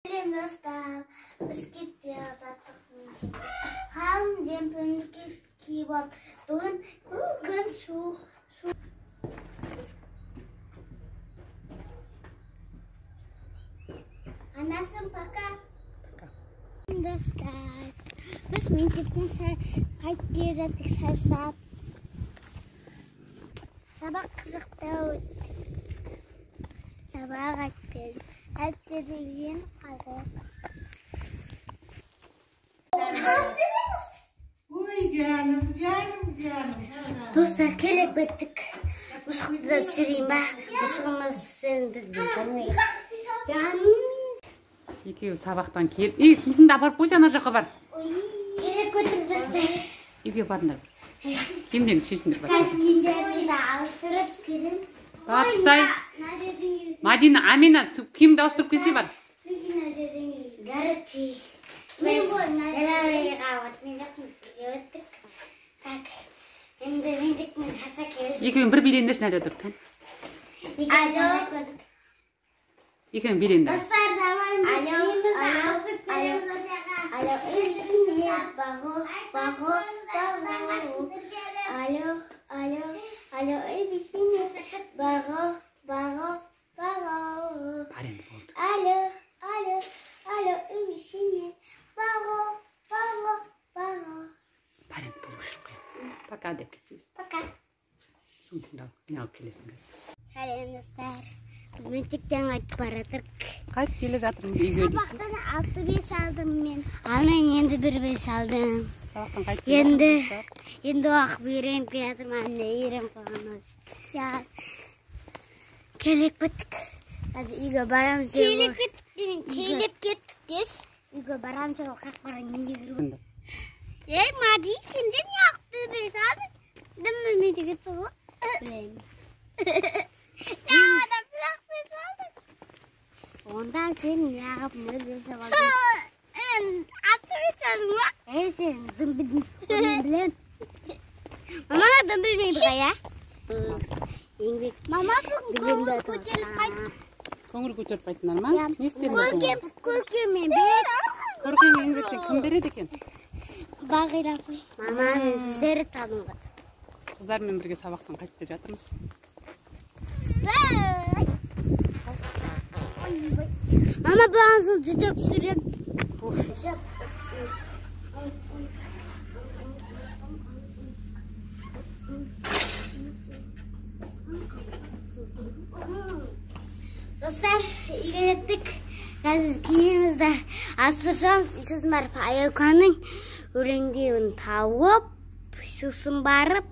Dostlar, biz ketip жатырмыз. Қалың жемпірімізге киіп алып, бүгін шу. Anasın пока. Dostlar, biz mектептен қайтып келе жаттық шаршап. Сабақ қызықты өтті. Сабақ айтпедім. Әліптерден қалды. Ой, canım. Dostlar, kelep ettik. Işıkta da süreyim ben. Işığımız sendir değil. Екеуі сабақтан келіп, смутыңды апарып қойшы, ана жаққа бар. Келек өтіп достар. Үйге барыңдар. Киімдеріңді шешіңдер бар. Киімдерді ауыстырып келin. Барсай. Мадина, Амина, киімді ауыстырып келсе бар. Горячий. Екеуің бір билейіндерші әлі тұрып. Екеуің билейіндер. Dostlar, zaman biz Alo, elbisini Alo, elbisini Bağo. Бар енді болды. Alo, elbisini Bağo. Бар енді бұл үшін қойып. Пока деп кетсейді. Пока. Соң тыңдап, не алып келесің қазір. Сәлем достар. Biz mekteптен қайтып баратырық. Қайтып келе жатырмыз үйге дейсің. Сабақтан 6-5 алдым мен. Ал мен енді 1-5 алдым. Сабақтан қайтып Енді уақыт үйреніп келе жатырмын. Анне үйреніп қойған осы. Келек біттік. Қазір үйге барамыз. Келек біттік демен. Келеп кеттік дес. Үйге барамыз. Қақ бара неге кіріп. Ей, Мади, сенден не уақыт 5 алдың? Дым білмейді кетсі ғой. Білеймін. Адам бірақ 5 алдың. Онда сен неғып мүр 5 алдың? 6-5 алдың ба? Сен дым білмейді. Мамана дым білмейді ғая? Мама бүгін көңіл көтеріп қайттық. Көңіл көтеріп қайттыңдар ма? Не істедің? Көркеммен бер. Көркем еңбектен кім береді екен? Бағира қой. Мама мен сіздері танымға. Қыздармен бірге сабақтан қайтып келе жатырмыз. Mama bazı düdük sürüm. Dostlar, ilettik. Siz kiyinizde astırsam siz marif Ayaka'nın ölendiğini tavıp susun barıp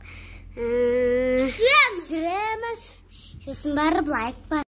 süremez. Sizin barıp like